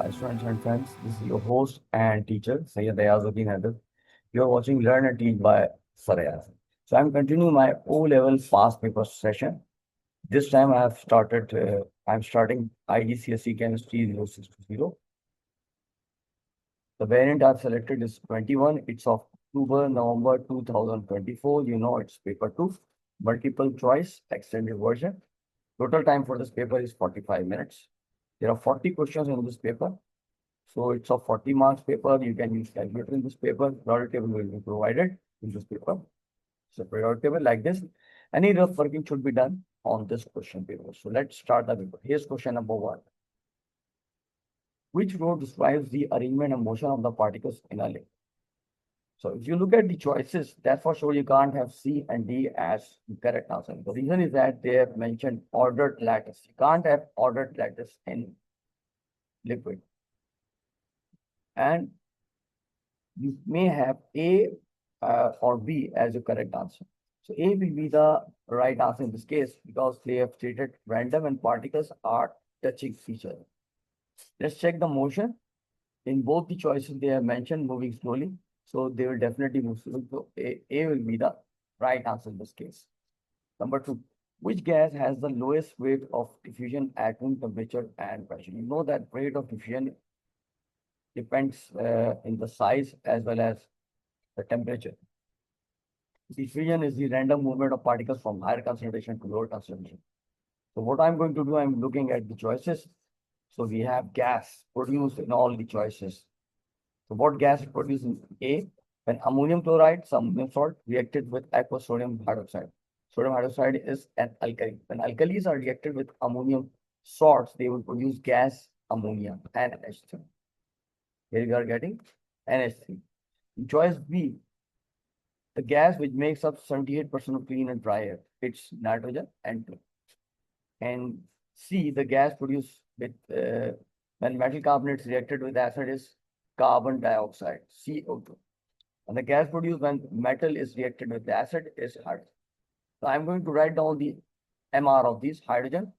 Hi, students and friends. This is your host and teacher, Sayyid Ayazuddin Haidar. You're watching Learn and Teach by Sir Ayaz. So I'm continuing my O-level past paper session. This time I'm starting IGCSE Chemistry 0620. The variant I've selected is 21. It's of October, November 2024. You know it's paper 2, multiple choice, extended version. Total time for this paper is 45 minutes. There are 40 questions in this paper. So it's a 40 marks paper. You can use calculator in this paper. Priority table will be provided in this paper. So priority table like this. Any rough working should be done on this question paper. So let's start the paper. Here's question number 1. Which row describes the arrangement and motion of the particles in a lake? So if you look at the choices, that's for sure you can't have C and D as the correct answer. The reason is that they have mentioned ordered lattice. You can't have ordered lattice in liquid. And you may have A or B as your correct answer. So A will be the right answer in this case because they have stated random and particles are touching each other. Let's check the motion. In both the choices, they have mentioned moving slowly. So they will definitely move slowly. So A will be the right answer in this case. Number 2, which gas has the lowest rate of diffusion at room temperature and pressure? You know that rate of diffusion depends in the size as well as the temperature. Diffusion is the random movement of particles from higher concentration to lower concentration. So what I'm going to do, I'm looking at the choices. So we have gas produced in all the choices. So what gas is produced in A? When ammonium chloride, some ammonium salt reacted with aqueous sodium hydroxide. Sodium hydroxide is an alkali. When alkalis are reacted with ammonium salts, they will produce gas ammonia and NH3. Here we are getting NH3. In choice B, the gas which makes up 78% of clean and dry air, it's nitrogen and 2. And C, the gas produced with when metal carbonates reacted with acid is carbon dioxide, CO2. And the gas produced when metal is reacted with acid is hydrogen. So I'm going to write down the MR of these hydrogen.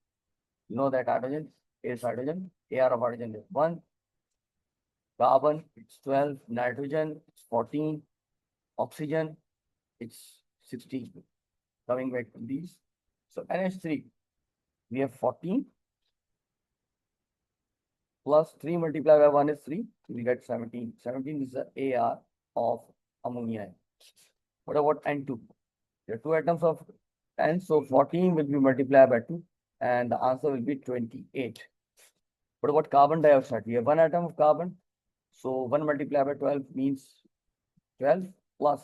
You know that hydrogen is hydrogen. AR of hydrogen is 1. Carbon, it's 12. Nitrogen, it's 14. Oxygen, it's 16. Coming back to these. So NH3, we have 14 plus 3 multiplied by 1 is 3. We get 17. 17 is the AR of ammonia. What about N2? There are 2 atoms of N, so 14 will be multiplied by 2 and the answer will be 28. What about carbon dioxide? We have 1 atom of carbon. So 1 multiplied by 12 means 12 plus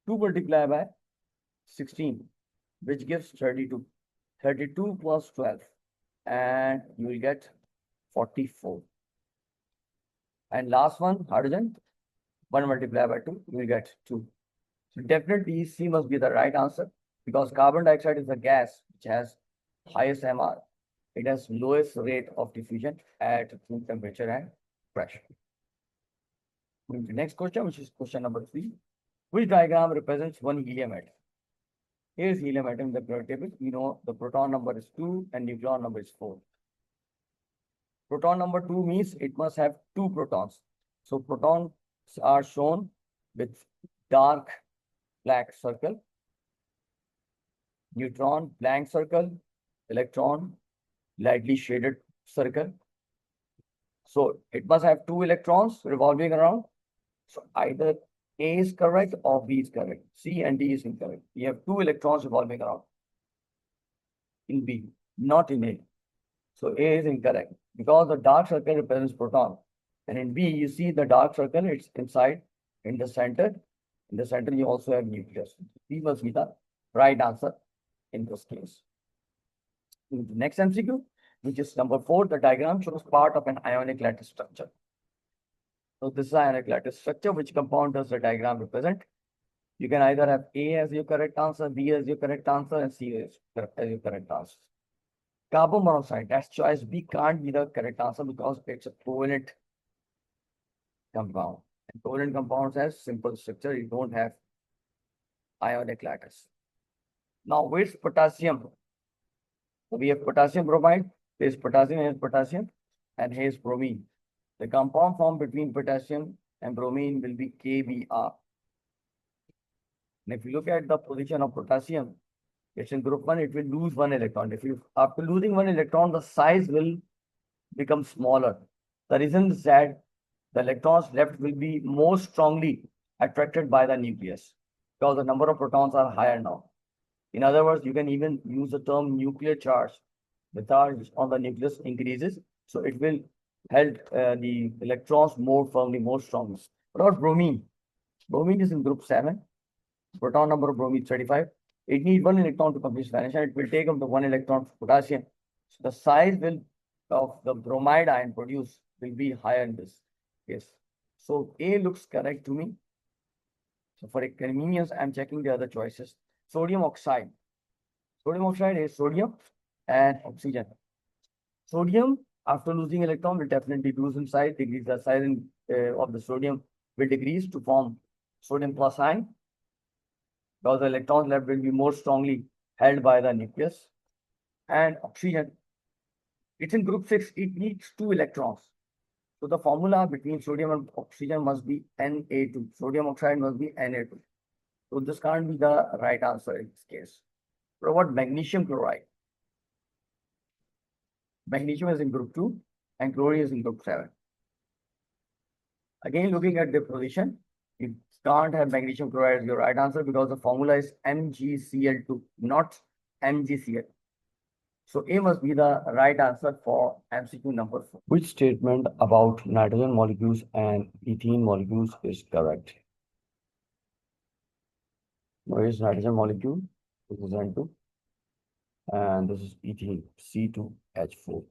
2 multiplied by 16, which gives 32. 32 plus 12 and you will get 44. And last one, hydrogen, 1 multiplied by 2, you will get 2. So definitely C must be the right answer because carbon dioxide is a gas which has highest MR. It has lowest rate of diffusion at room temperature and pressure. Moving to the next question, which is question number 3. Which diagram represents one helium atom? Here is helium atom in the periodic table. We know the proton number is 2 and nucleon number is 4. Proton number 2 means it must have 2 protons. So protons are shown with dark black circle. Neutron, blank circle. Electron, lightly shaded circle. So it must have 2 electrons revolving around. So either A is correct or B is correct. C and D is incorrect. We have 2 electrons revolving around in B, not in A. So A is incorrect because the dark circle represents proton. And in B, you see the dark circle, it's inside in the center. In the center, you also have nucleus. B must be the right answer in this case. In the next MCQ, which is number 4, the diagram shows part of an ionic lattice structure. So this is ionic lattice structure. Which compound does the diagram represent? You can either have A as your correct answer, B as your correct answer, and C as your correct answer. Carbon monoxide, that's choice B, can't be the correct answer because it's a covalent compound. And covalent compounds has simple structure. You don't have ionic lattice. Now, where's potassium? So we have potassium bromide. There's potassium, here's potassium, and here's bromine. The compound formed between potassium and bromine will be KBr. And if you look at the position of potassium, it's in group 1, it will lose 1 electron. After losing 1 electron, the size will become smaller. The reason is that the electrons left will be more strongly attracted by the nucleus because the number of protons are higher now. In other words, you can even use the term nuclear charge. The charge on the nucleus increases, so it will hold the electrons more firmly, more strongly. What about bromine? Bromine is in group 7. Proton number of bromine is 35. It needs 1 electron to complete vanishing. It will take up the 1 electron for potassium. So the size of the bromide ion produced will be higher in this case. So A looks correct to me. So for convenience, I'm checking the other choices. Sodium oxide. Sodium oxide is sodium and oxygen. Sodium, after losing electron, will definitely lose in size. Decrease the size of the sodium will decrease to form sodium plus ion. Because the electrons left will be more strongly held by the nucleus. And oxygen, it's in group 6, it needs 2 electrons. So the formula between sodium and oxygen must be Na2. Sodium oxide must be Na2. So this can't be the right answer in this case. What about magnesium chloride? Magnesium is in group 2 and chlorine is in group 7. Again, looking at the position, you can't have magnesium chloride as your right answer because the formula is MgCl2, not MgCl. So A must be the right answer for MCQ number 4. Which statement about nitrogen molecules and ethene molecules is correct? Where is nitrogen molecule? This is N2. And this is ethene, C2H4.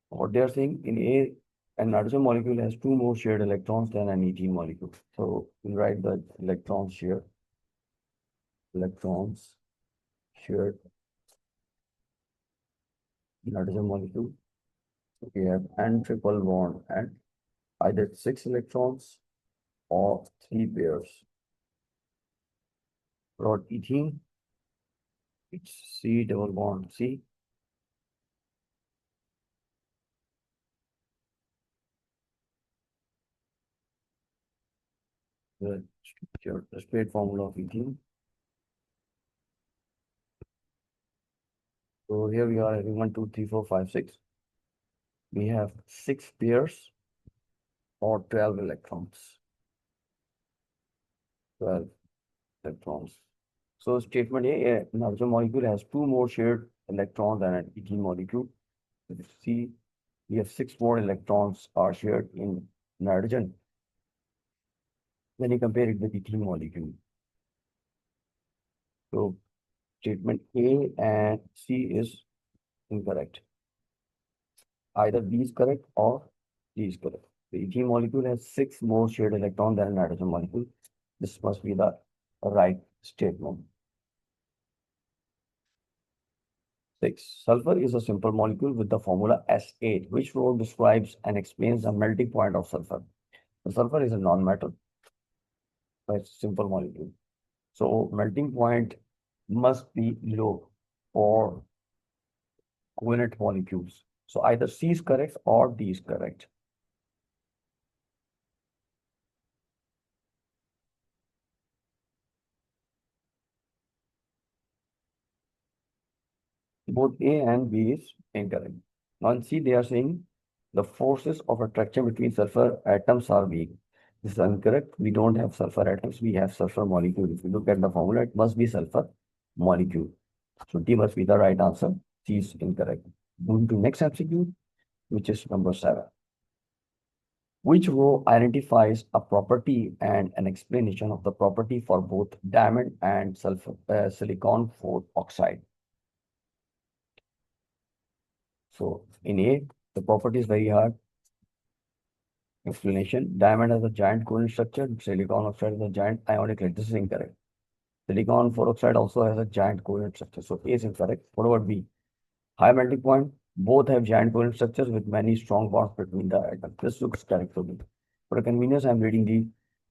What they are saying in A, a nitrogen molecule has 2 more shared electrons than an ethene molecule. So we'll write the electrons shared. Electrons shared nitrogen molecule. So we have N triple bond and either 6 electrons or 3 pairs. For ethene, it's C double bond C. The straight formula of ethene. So here we are having 1, 2, 3, 4, 5, 6. We have 6 pairs or 12 electrons. 12 electrons. So statement A, a nitrogen molecule has 2 more shared electrons than an ethene molecule. If you see, we have 6 more electrons are shared in nitrogen. When you compare it with ethene molecule. So statement A and C is incorrect. Either B is correct or D is correct. The ethene molecule has 6 more shared electrons than a nitrogen molecule. This must be the right statement. 6. Sulfur is a simple molecule with the formula S8, which row describes and explains the melting point of sulfur. The sulfur is a non-metal, but it's a simple molecule. So melting point must be low for covalent molecules. So either C is correct or D is correct. Both A and B is incorrect. Now in C, they are saying the forces of attraction between sulfur atoms are weak. This is incorrect. We don't have sulfur atoms. We have sulfur molecule. If you look at the formula, it must be sulfur molecule. So D must be the right answer. C is incorrect. Moving to next MCQ, which is number 7. Which row identifies a property and an explanation of the property for both diamond and sulfur silicon oxide? So in A, the property is very hard. Explanation: diamond has a giant covalent structure, silicon oxide has a giant ionic layer. This is incorrect. Silicon oxide also has a giant covalent structure. So A is incorrect. What about B? High melting point. Both have giant covalent structures with many strong bonds between the atoms. This looks correct to me. For convenience, I'm reading the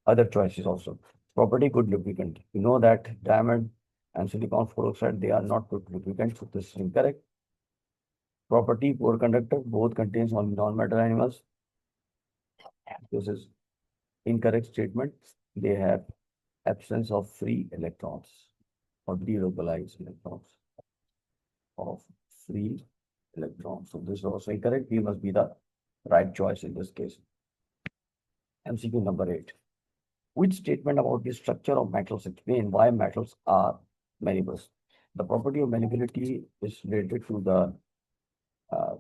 other choices also. Property: good lubricant. You know that diamond and silicon oxide, they are not good lubricants. So this is incorrect. Property poor conductor, both contains only non-metal animals. This is incorrect statement. They have absence of free electrons or delocalized electrons of free electrons. So this is also incorrect. B must be the right choice in this case. MCQ number 8. Which statement about the structure of metals explain why metals are malleable? The property of malleability is related to the uh,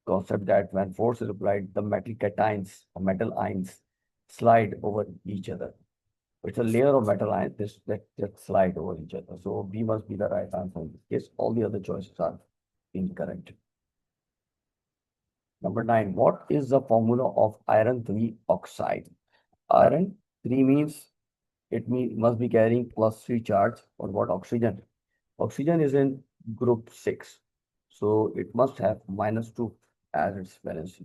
concept that when force is applied, the metal cations or metal ions slide over each other. It's a layer of metal ions that slide over each other. So B must be the right answer in this case. All the other choices are incorrect. Number 9. What is the formula of iron 3 oxide? Iron 3 means must be carrying +3 charge. Or what oxygen? Oxygen is in group 6. So it must have -2 as its valence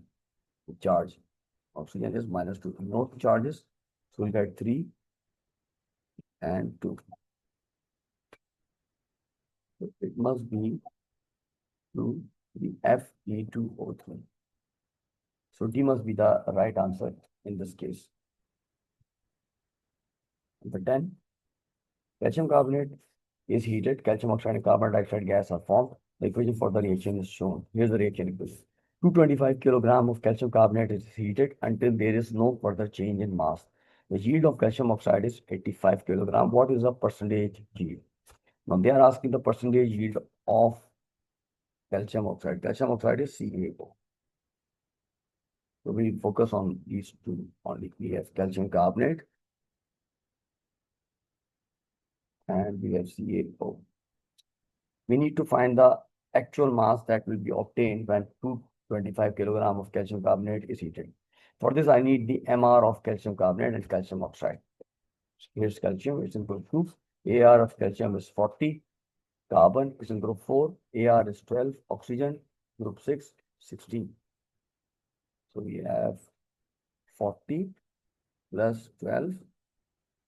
charge. Oxygen is -2. No charges. So we get 3 and 2. So it must be 2, 3, Fe2O3. So D must be the right answer in this case. Number 10. Calcium carbonate is heated. Calcium oxide and carbon dioxide gas are formed. The equation for the reaction is shown. Here's the reaction equation. 225 kg of calcium carbonate is heated until there is no further change in mass. The yield of calcium oxide is 85 kg. What is the percentage yield? Now they are asking the percentage yield of calcium oxide. Calcium oxide is CaO. So we focus on these two only. We have calcium carbonate and we have CaO. We need to find the actual mass that will be obtained when 225 kg of calcium carbonate is heated. For this, I need the MR of calcium carbonate and calcium oxide. Here's calcium, it's in group 2. AR of calcium is 40. Carbon is in group 4. AR is 12. Oxygen, group 6, 16. So we have 40 plus 12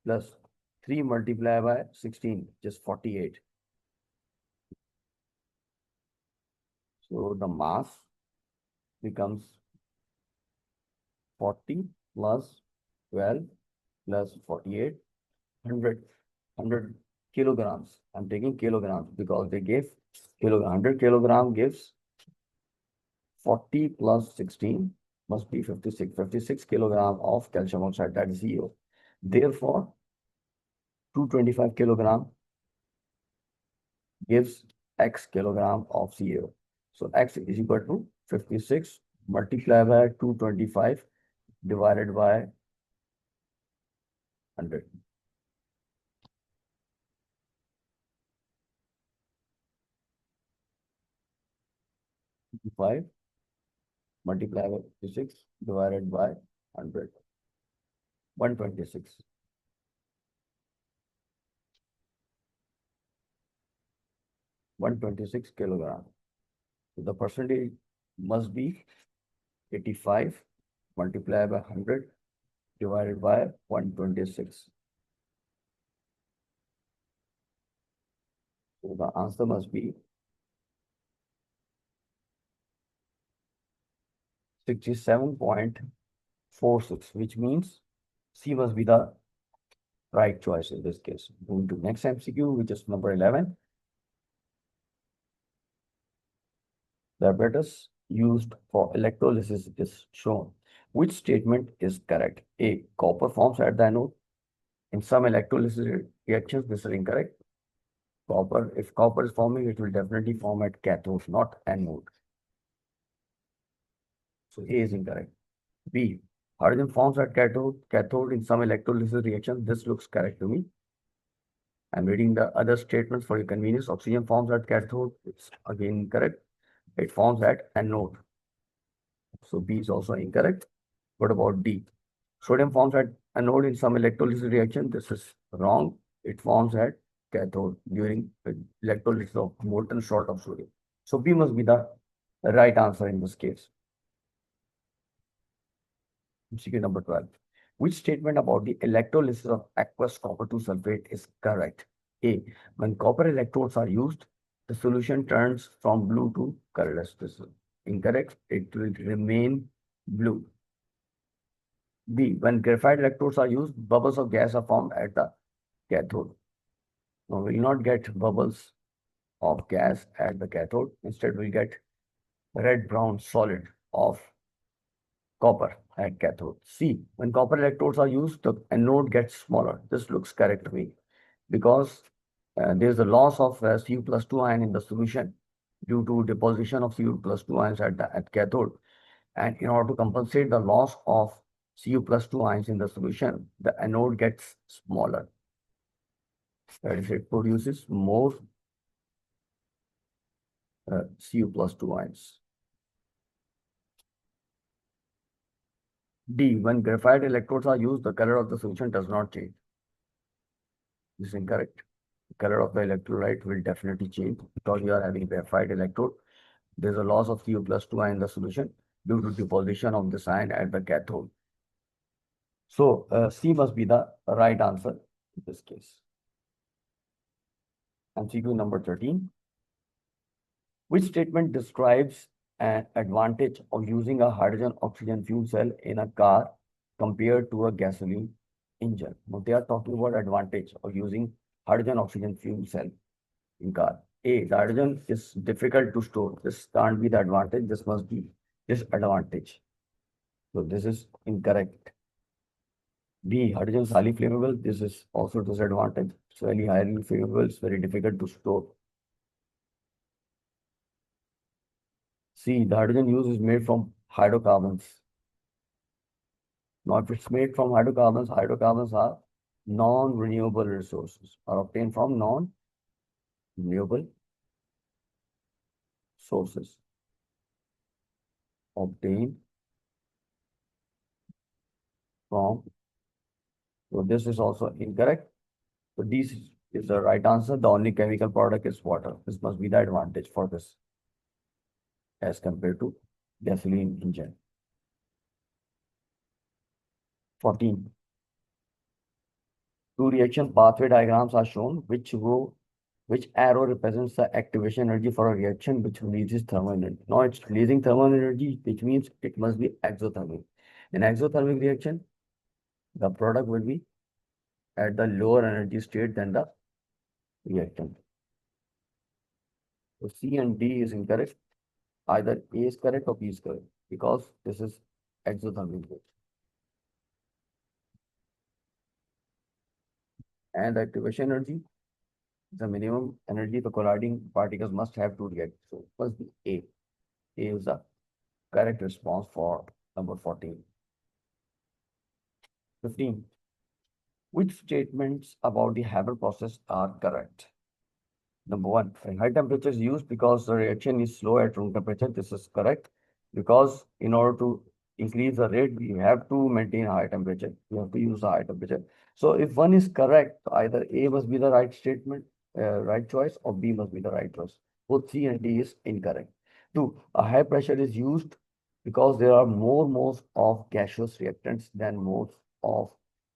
plus 3 multiplied by 16, just 48. So the mass becomes 40 plus 12 plus 48, 100 kilograms. I'm taking kilograms because they gave kilogram. 100 kilogram gives 40 plus 16 must be 56 kilogram of calcium oxide, that is CO. Therefore, 225 kilogram gives X kilogram of CO. So X is equal to 56 multiplied by 225 divided by 100. 5 multiplied by 56 divided by 100. 126. 126 kilogram. So the percentage must be 85 multiplied by 100 divided by 126. So the answer must be 67.46, which means C must be the right choice in this case. Moving to next MCQ, which is number 11. The apparatus used for electrolysis is shown. Which statement is correct? A. Copper forms at the anode. In some electrolysis reactions, this is incorrect. If copper is forming, it will definitely form at cathode, not anode. So A is incorrect. B. Hydrogen forms at cathode in some electrolysis reactions. This looks correct to me. I'm reading the other statements for your convenience. Oxygen forms at cathode. It's again incorrect. It forms at anode. So B is also incorrect. What about D? Sodium forms at anode in some electrolysis reaction. This is wrong. It forms at cathode during electrolysis of molten salt of sodium. So B must be the right answer in this case. MCQ number 12. Which statement about the electrolysis of aqueous copper 2 sulfate is correct? A. When copper electrodes are used, the solution turns from blue to colorless. This is incorrect. It will remain blue. B, when graphite electrodes are used, bubbles of gas are formed at the cathode. Now, we will not get bubbles of gas at the cathode. Instead, we'll get red-brown solid of copper at cathode. C, when copper electrodes are used, the anode gets smaller. This looks correct to me because there's a loss of Cu plus 2 ion in the solution due to deposition of Cu plus 2 ions at cathode. And in order to compensate the loss of Cu plus 2 ions in the solution, the anode gets smaller. That is, it produces more Cu plus 2 ions. D, when graphite electrodes are used, the color of the solution does not change. This is incorrect. The color of the electrolyte will definitely change because you are having graphite electrode. There's a loss of Cu plus 2 ion in the solution due to deposition of this ion at the cathode. So C must be the right answer in this case. MCQ number 13. Which statement describes an advantage of using a hydrogen-oxygen fuel cell in a car compared to a gasoline engine? Now, they are talking about advantage of using hydrogen-oxygen fuel cell in car. A, the hydrogen is difficult to store. This can't be the advantage. This must be disadvantage. So this is incorrect. B, hydrogen is highly flammable. This is also disadvantage. It's very highly flammable. It's very difficult to store. C, the hydrogen used is made from hydrocarbons. Now, if it's made from hydrocarbons, hydrocarbons are non-renewable resources, are obtained from non-renewable sources. Obtained from, so this is also incorrect. So this is the right answer. The only chemical product is water. This must be the advantage for this as compared to gasoline engine. 14. Two reaction pathway diagrams are shown. Which arrow represents the activation energy for a reaction which releases thermal energy? Now it's releasing thermal energy, which means it must be exothermic. In exothermic reaction, the product will be at the lower energy state than the reactant. So C and D is incorrect. Either A is correct or B is correct because this is exothermic reaction. And the activation energy, the minimum energy the colliding particles must have to react. So it must be A. A is the correct response for number 14. 15. Which statements about the Haber process are correct? Number 1, high temperature is used because the reaction is slow at room temperature. This is correct because in order to increase the rate, we have to maintain high temperature. We have to use a high temperature. So if one is correct, either A must be the right statement, right choice, or B must be the right choice. Both C and D is incorrect. 2, a high pressure is used because there are more moles of gaseous reactants than moles of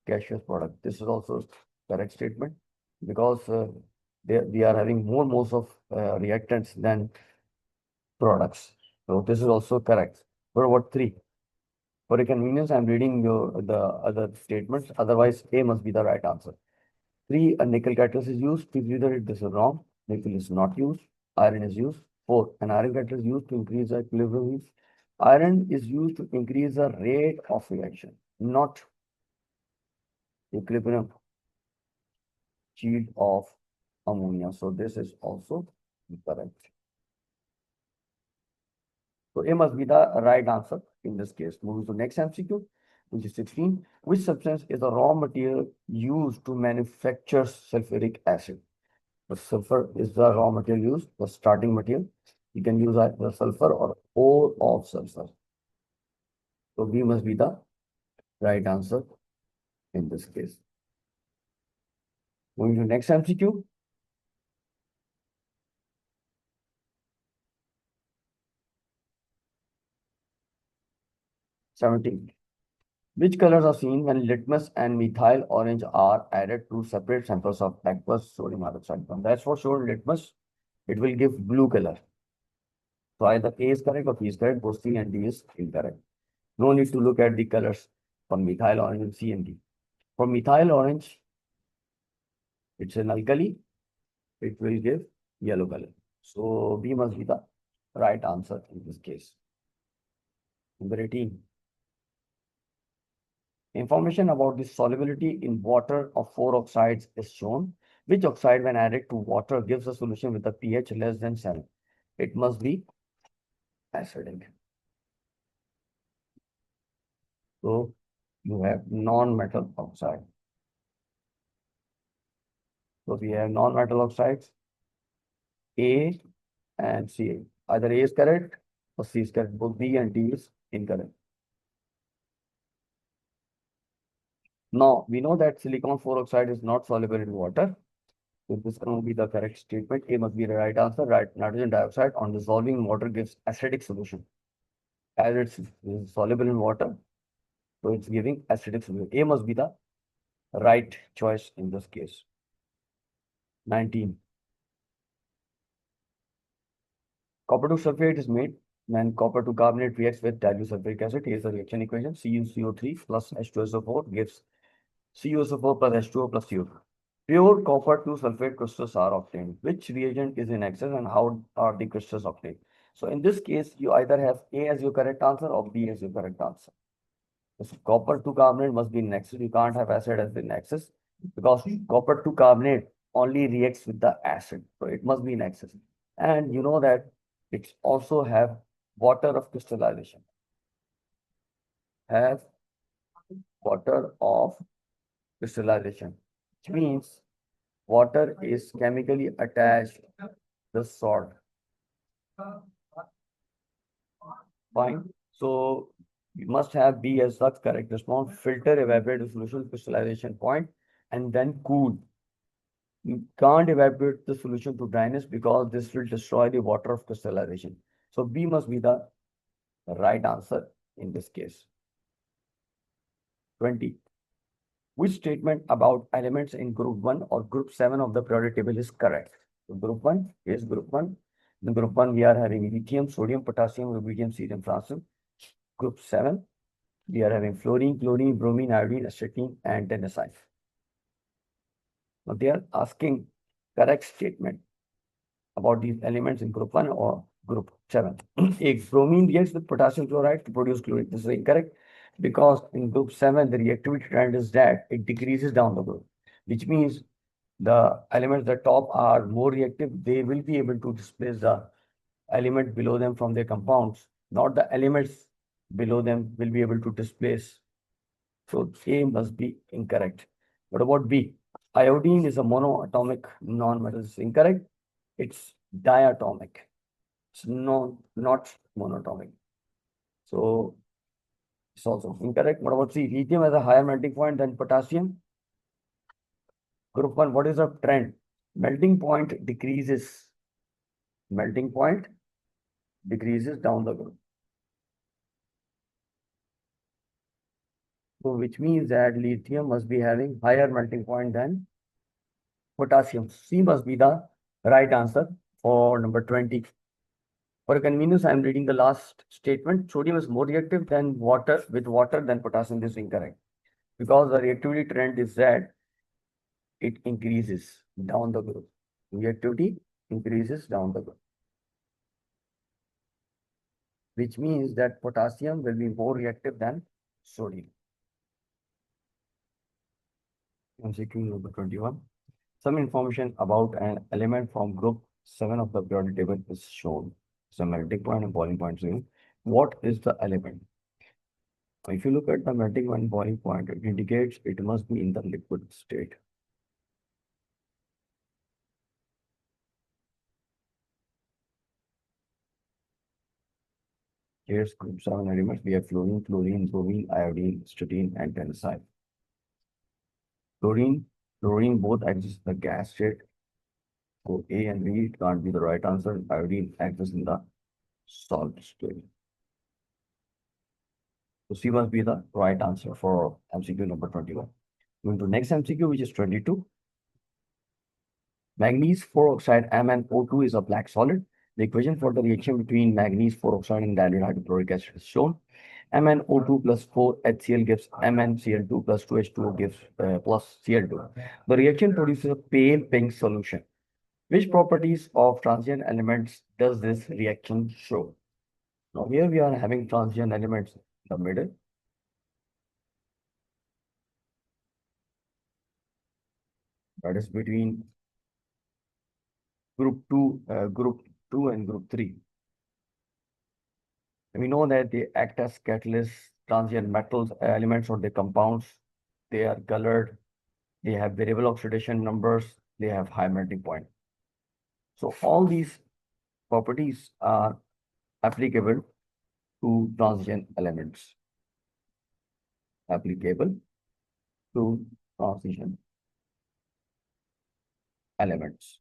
gaseous product. This is also correct statement because we are having more moles of reactants than products. So this is also correct. What about 3? For your convenience, I'm reading the other statements. Otherwise, A must be the right answer. 3, a nickel catalyst is used. Please read that this is wrong. Nickel is not used. Iron is used. 4, an iron catalyst is used to increase the equilibrium. Iron is used to increase the rate of reaction, not equilibrium yield of ammonia. So this is also correct. So A must be the right answer in this case. Moving to next MCQ, which is 16. Which substance is the raw material used to manufacture sulfuric acid? The sulfur is the raw material used, the starting material. You can use either sulfur or ore of sulfur. So B must be the right answer in this case. Moving to next MCQ. 17. Which colors are seen when litmus and methyl orange are added to separate samples of aqueous sodium hydroxide? That's for sure litmus. it will give blue color. So either A is correct or B is correct, both C and D is incorrect. No need to look at the colors for methyl orange and C and D. For methyl orange, it's an alkali, it will give yellow color. So B must be the right answer in this case. Number 18. Information about the solubility in water of 4 oxides is shown. Which oxide, when added to water, gives a solution with a pH less than 7? It must be acidic. So you have non-metal oxide. So we have non-metal oxides, A and C. Either A is correct or C is correct. Both B and D is incorrect. Now, we know that silicon 4 oxide is not soluble in water. So this can be the correct statement. A must be the right answer. Right, nitrogen dioxide on dissolving in water gives acidic solution. As it's soluble in water, so it's giving acidic solution. A must be the right choice in this case. 19. Copper 2 sulfate is made when copper 2 carbonate reacts with dilute sulfuric acid. Here's the reaction equation. CuCO3 plus H2SO4 gives CuSO4 plus H2O plus CO. Pure copper 2 sulfate crystals are obtained. Which reagent is in excess and how are the crystals obtained? So in this case, you either have A as your correct answer or B as your correct answer. So copper 2 carbonate must be in excess. You can't have acid as in excess because copper 2 carbonate only reacts with the acid. So it must be in excess. And you know that it also have water of crystallization. Have water of crystallization, which means water is chemically attached to the salt. Fine. So you must have B as the correct response. Filter, evaporate the solution crystallization point, and then cool. You can't evaporate the solution to dryness because this will destroy the water of crystallization. So B must be the right answer in this case. 20. Which statement about elements in group 1 or group 7 of the periodic table is correct? So group 1 is group 1. In group 1, we are having lithium, sodium, potassium, rubidium, cerium, francium. Group 7, we are having fluorine, chlorine, bromine, iodine, acetylene, and tennessine. Now they are asking correct statement about these elements in group 1 or group 7. If bromine reacts with potassium chloride to produce chlorine, this is incorrect because in group 7, the reactivity trend is that it decreases down the group, which means the elements that top are more reactive, they will be able to displace the element below them from their compounds, not the elements below them will be able to displace. So A must be incorrect. What about B? Iodine is a monoatomic non-metal. Is incorrect. It's diatomic. It's not monatomic. So it's also incorrect. What about C? Lithium has a higher melting point than potassium. Group 1, what is the trend? Melting point decreases. Melting point decreases down the group. So which means that lithium must be having higher melting point than potassium. C must be the right answer for number 20. For convenience, I am reading the last statement. Sodium is more reactive than water than potassium. This is incorrect because the reactivity trend is that it increases down the group. Reactivity increases down the group, which means that potassium will be more reactive than sodium. MCQ number 21. Some information about an element from group 7 of the periodic table is shown. So melting point and boiling point. What is the element? If you look at the melting point and boiling point, it indicates it must be in the liquid state. Here's group 7 elements. We have fluorine, chlorine, bromine, iodine, acetylene, and tennessine. Fluorine both exist in the gas state. So A and B, it can't be the right answer. Iodine exists in the salt state. So C must be the right answer for MCQ number 21. Going to next MCQ, which is 22. Manganese 4 oxide MnO2 is a black solid. The equation for the reaction between manganese 4 oxide and dilute hydrochloric acid is shown. MnO2 plus 4HCl gives MnCl2 plus 2H2O gives plus Cl2. The reaction produces a pale pink solution. Which properties of transient elements does this reaction show? Now here we are having transient elements in the middle. That is between group 2 and group 3. We know that they act as catalysts, transient metals, elements, or the compounds. They are colored. They have variable oxidation numbers. They have high melting point. So all these properties are applicable to transition elements. Applicable to transition elements.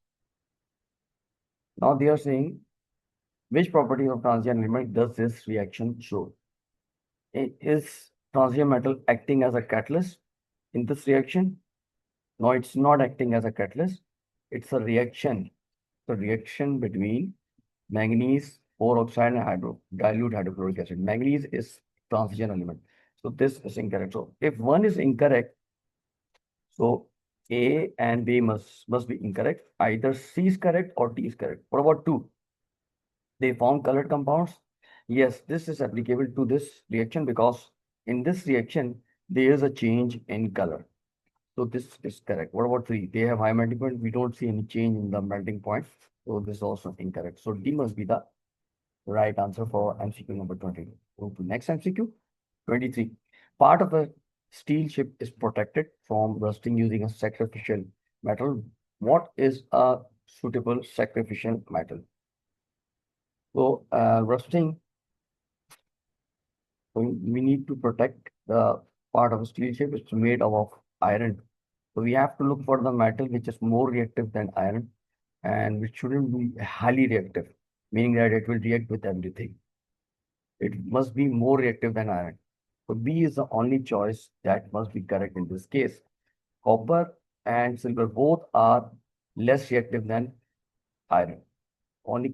Now they are saying which property of transient element does this reaction show? Is transient metal acting as a catalyst in this reaction? No, it's not acting as a catalyst. It's a reaction. The reaction between manganese 4 oxide and dilute hydrochloric acid. Manganese is transition element. So this is incorrect. So if one is incorrect, so A and B must be incorrect. Either C is correct or D is correct. What about 2? They form colored compounds. Yes, this is applicable to this reaction because in this reaction, there is a change in color. So this is correct. What about 3? They have high melting point. We don't see any change in the melting point. So this is also incorrect. So D must be the right answer for MCQ number 20. Go to next MCQ. 23. Part of a steel ship is protected from rusting using a sacrificial metal. What is a suitable sacrificial metal? So rusting, we need to protect the part of a steel ship. It's made of iron. So we have to look for the metal which is more reactive than iron and which shouldn't be highly reactive, meaning that it will react with everything. It must be more reactive than iron. So B is the only choice that must be correct in this case. Copper and silver both are less reactive than iron. Only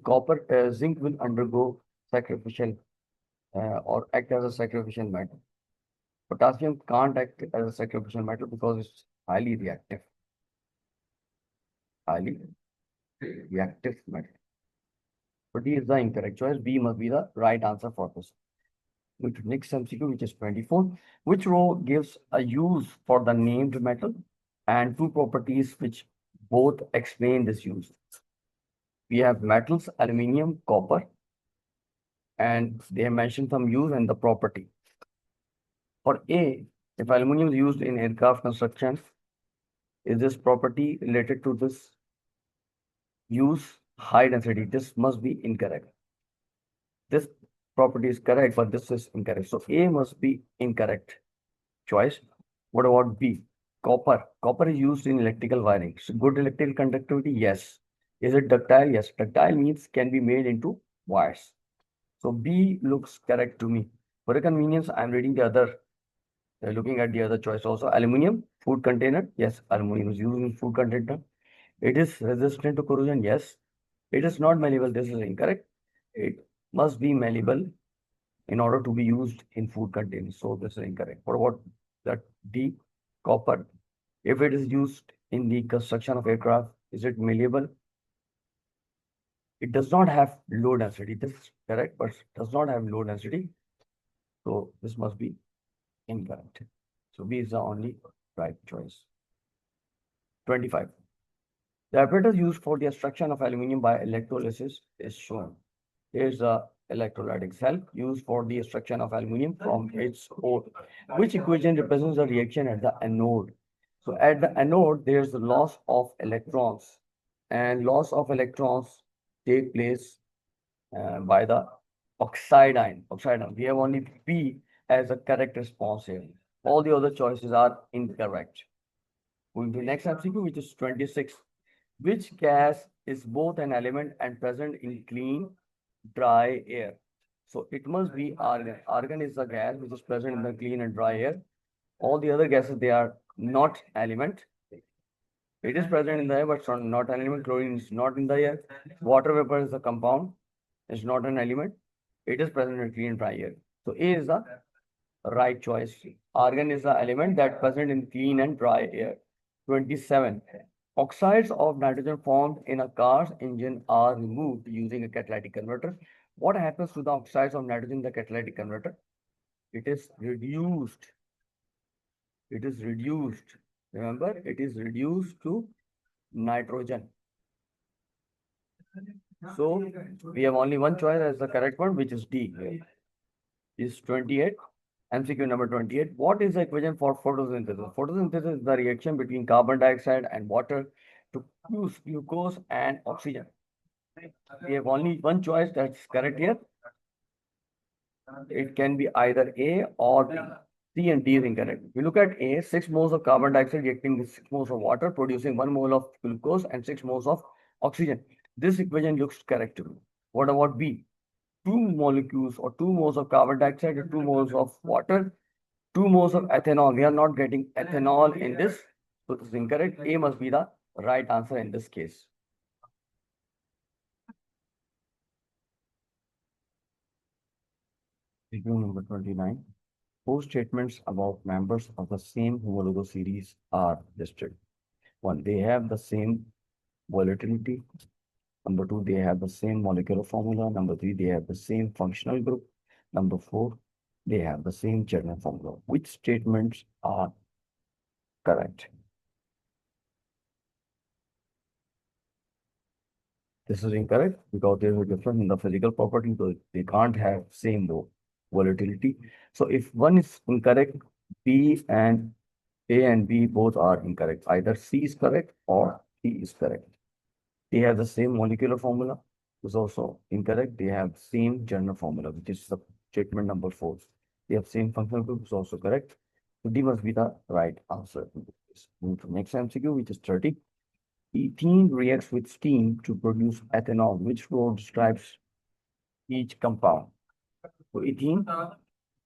zinc will undergo sacrificial or act as a sacrificial metal. Potassium can't act as a sacrificial metal because it's highly reactive. Highly reactive metal. So D is the incorrect choice. B must be the right answer for this. Next MCQ, which is 24. Which row gives a use for the named metal and 2 properties which both explain this use? We have metals, aluminium, copper, and they have mentioned some use and the property. For A, if aluminium is used in aircraft construction, is this property related to this use high density? This must be incorrect. This property is correct, but this is incorrect. So A must be incorrect choice. What about B? Copper. Copper is used in electrical wiring. So good electrical conductivity, yes. Is it ductile? Yes. Ductile means can be made into wires. So B looks correct to me. For a convenience, I'm reading the other, looking at the other choice also. Aluminium, food container. Yes, aluminium is used in food container. It is resistant to corrosion. Yes. It is not malleable. This is incorrect. It must be malleable in order to be used in food containers. So this is incorrect. What about that D? Copper. If it is used in the construction of aircraft, is it malleable? It does not have low density. This is correct, but does not have low density. So this must be incorrect. So B is the only right choice. 25. The apparatus used for the extraction of aluminium by electrolysis is shown. Here's the electrolytic cell used for the extraction of aluminium from its ore. Which equation represents the reaction at the anode? So at the anode, there's the loss of electrons, and loss of electrons take place by the oxide ion. We have only P as a correct response here. All the other choices are incorrect. Moving to the next MCQ, which is 26. Which gas is both an element and present in clean, dry air? So it must be argon. Argon is the gas which is present in the clean and dry air. All the other gases, they are not element. It is present in the air, but not an element. Chlorine is not in the air. Water vapor is a compound. It's not an element. It is present in clean dry air. So A is the right choice. Argon is the element that present in clean and dry air. 27. Oxides of nitrogen formed in a car's engine are removed using a catalytic converter. What happens to the oxides of nitrogen in the catalytic converter? It is reduced. It is reduced. Remember, it is reduced to nitrogen. So we have only one choice as the correct one, which is D. Is 28. MCQ number 28. What is the equation for photosynthesis? Photosynthesis is the reaction between carbon dioxide and water to produce glucose and oxygen. We have only one choice that's correct here. It can be either A or B. C and D is incorrect. We look at A, 6 moles of carbon dioxide reacting with 6 moles of water, producing 1 mole of glucose and 6 moles of oxygen. This equation looks correct to me. What about B? 2 molecules or 2 moles of carbon dioxide and 2 moles of water, 2 moles of ethanol. We are not getting ethanol in this. So this is incorrect. A must be the right answer in this case. Review number 29. 4 statements about members of the same homologous series are listed. 1. They have the same volatility. Number 2, they have the same molecular formula. Number 3, they have the same functional group. Number 4, they have the same general formula. Which statements are correct? This is incorrect because there is a difference in the physical property, so they can't have same volatility. So if one is incorrect, B and A and B both are incorrect. Either C is correct or D is correct. They have the same molecular formula, is also incorrect. They have same general formula, which is the statement number 4. They have same functional group, is also correct. So D must be the right answer. Move to next MCQ, which is 30. Ethene reacts with steam to produce ethanol. Which row describes each compound? So ethene,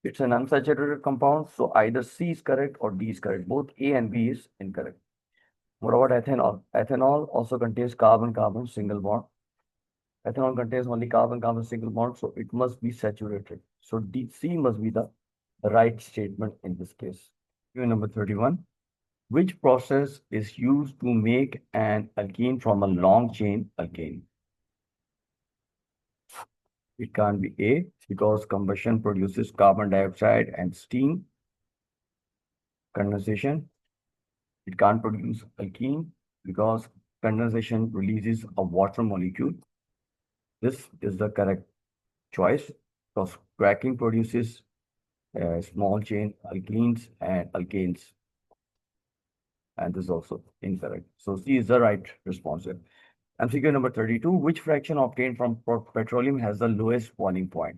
it's an unsaturated compound. So either C is correct or D is correct. Both A and B is incorrect. What about ethanol? Ethanol also contains carbon-carbon single bond. Ethanol contains only carbon-carbon single bond, so it must be saturated. So D, C must be the right statement in this case. Question number 31. Which process is used to make an alkene from a long chain alkane? It can't be A because combustion produces carbon dioxide and steam. Condensation. It can't produce alkene because condensation releases a water molecule. This is the correct choice because cracking produces small chain alkenes and alkanes. And this is also incorrect. So C is the right response here. MCQ number 32. Which fraction obtained from petroleum has the lowest boiling point?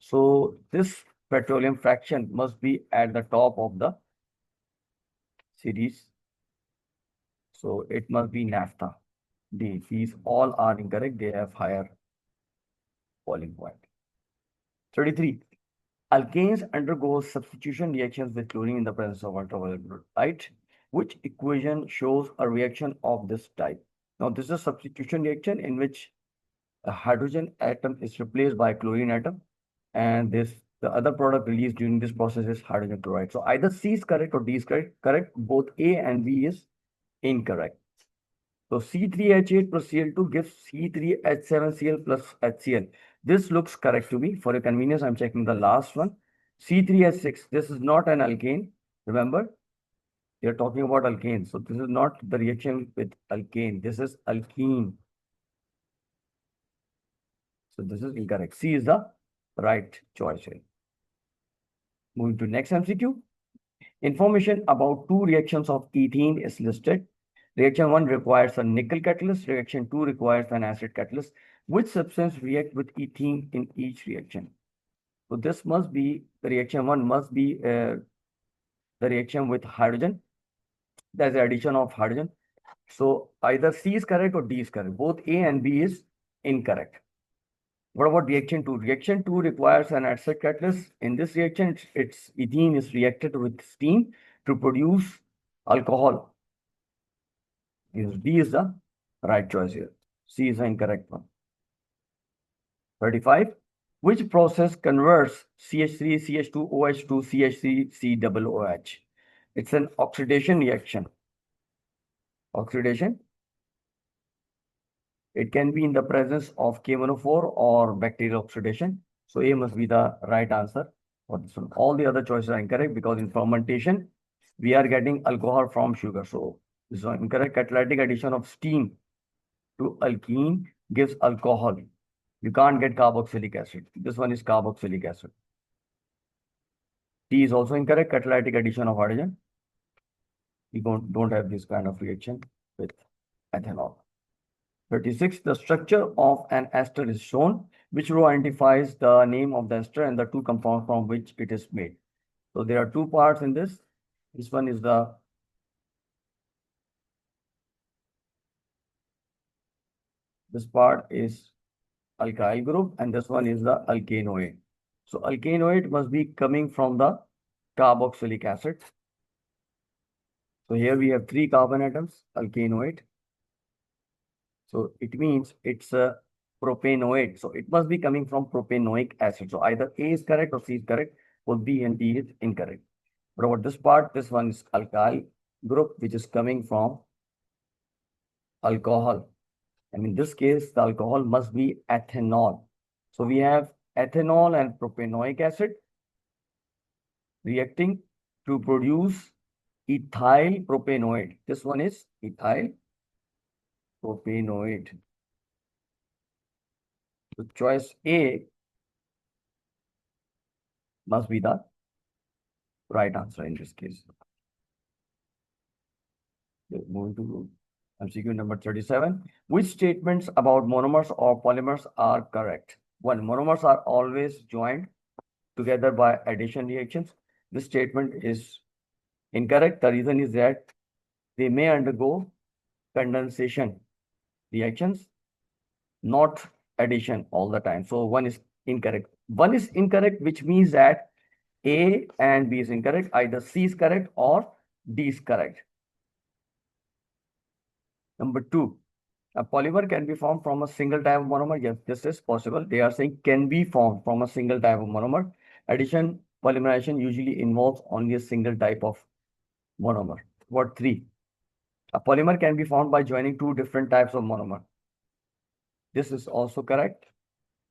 So this petroleum fraction must be at the top of the series. So it must be naphtha. D. These all are incorrect. They have higher boiling point. 33. Alkanes undergo substitution reactions with chlorine in the presence of ultraviolet light. Which equation shows a reaction of this type? Now, this is a substitution reaction in which a hydrogen atom is replaced by a chlorine atom, and the other product released during this process is hydrogen chloride. So either C is correct or D is correct. Both A and B is incorrect. So C3H8 plus Cl2 gives C3H7Cl plus HCl. This looks correct to me. For your convenience, I'm checking the last one. C3H6. This is not an alkane. Remember, we are talking about alkane. So this is not the reaction with alkane. This is alkene. So this is incorrect. C is the right choice here. Moving to next MCQ. Information about 2 reactions of ethene is listed. Reaction 1 requires a nickel catalyst. Reaction 2 requires an acid catalyst. Which substance react with ethene in each reaction? So this must be, the reaction 1 must be the reaction with hydrogen. There's the addition of hydrogen. So either C is correct or D is correct. Both A and B is incorrect. What about reaction 2? Reaction 2 requires an acid catalyst. In this reaction, its ethene is reacted with steam to produce alcohol. D is the right choice here. C is the incorrect one. 35. Which process converts CH3, CH2, OH2, CH3, COOH? It's an oxidation reaction. Oxidation. It can be in the presence of K1O4 or bacterial oxidation. So A must be the right answer for this one. All the other choices are incorrect because in fermentation, we are getting alcohol from sugar. So this is incorrect. Catalytic addition of steam to alkene gives alcohol. You can't get carboxylic acid. This one is carboxylic acid. T is also incorrect. Catalytic addition of hydrogen. We don't have this kind of reaction with ethanol. 36. The structure of an ester is shown. Which row identifies the name of the ester and the two compounds from which it is made? So there are two parts in this. This one is this part is alkyl group and this one is the alkanoate. So alkanoate must be coming from the carboxylic acid. So here we have 3 carbon atoms, alkanoate. So it means it's a propanoate. So it must be coming from propanoic acid. So either A is correct or C is correct, both B and D is incorrect. But about this part, this one is alkyl group, which is coming from alcohol. And in this case, the alcohol must be ethanol. So we have ethanol and propanoic acid reacting to produce ethyl propanoate. This one is ethyl propanoate. So choice A must be the right answer in this case. Moving to MCQ number 37. Which statements about monomers or polymers are correct? 1. Monomers are always joined together by addition reactions. This statement is incorrect. The reason is that they may undergo condensation reactions, not addition all the time. So 1 is incorrect. 1 is incorrect, which means that A and B is incorrect. Either C is correct or D is correct. Number 2, a polymer can be formed from a single type of monomer. Yes, this is possible. They are saying can be formed from a single type of monomer. Addition polymerization usually involves only a single type of monomer. What 3? A polymer can be formed by joining 2 different types of monomer. This is also correct.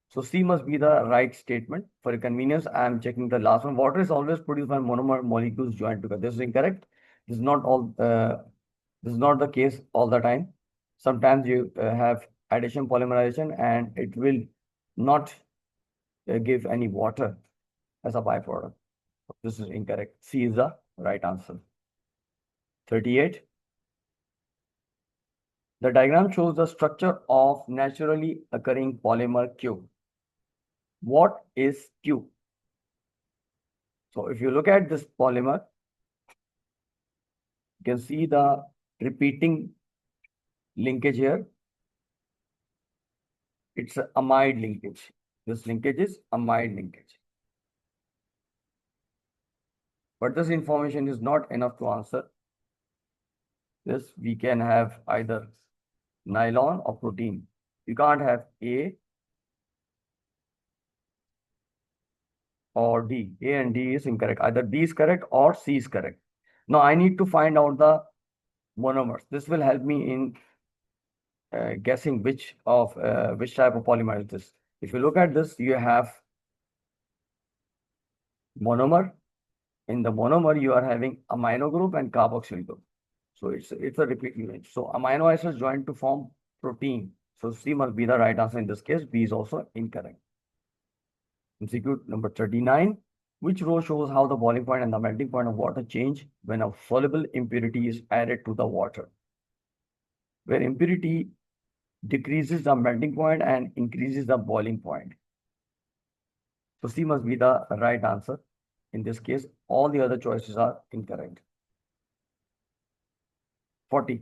So C must be the right statement. For your convenience, I am checking the last one. Water is always produced when monomer molecules join together. This is incorrect. This is not all. This is not the case all the time. Sometimes you have addition polymerization and it will not give any water as a byproduct. This is incorrect. C is the right answer. 38. The diagram shows the structure of naturally occurring polymer Q. What is Q? So if you look at this polymer, you can see the repeating linkage here. It's an amide linkage. This linkage is amide linkage. But this information is not enough to answer this. We can have either nylon or protein. You can't have A or D. A and D is incorrect. Either D is correct or C is correct. Now I need to find out the monomers. This will help me in guessing which type of polymer is this. If you look at this, you have monomer. In the monomer, you are having amino group and carboxyl group. So it's a repeat image. So amino acids join to form protein. So C must be the right answer in this case. B is also incorrect. MCQ number 39. Which row shows how the boiling point and the melting point of water change when a soluble impurity is added to the water? Where impurity decreases the melting point and increases the boiling point. So C must be the right answer. In this case, all the other choices are incorrect. 40.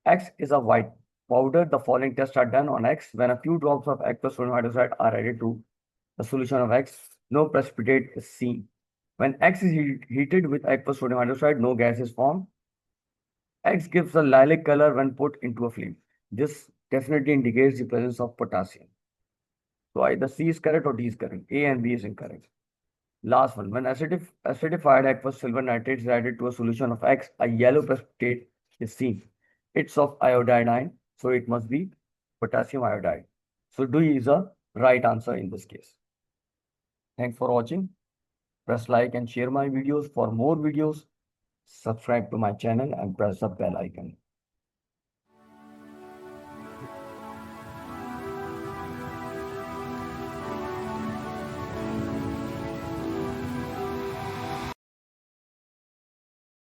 X is a white powder. The following tests are done on X. When a few drops of aqueous sodium hydroxide are added to the solution of X, no precipitate is seen. When X is heated with aqueous sodium hydroxide, no gas is formed. X gives a lilac color when put into a flame. This definitely indicates the presence of potassium. So either C is correct or D is correct. A and B is incorrect. Last one. When acidified aqueous silver nitrate is added to a solution of X, a yellow precipitate is seen. It's of iodine, so it must be potassium iodide. So D is a right answer in this case. Thanks for watching. Press like and share my videos. For more videos, subscribe to my channel and press the bell icon.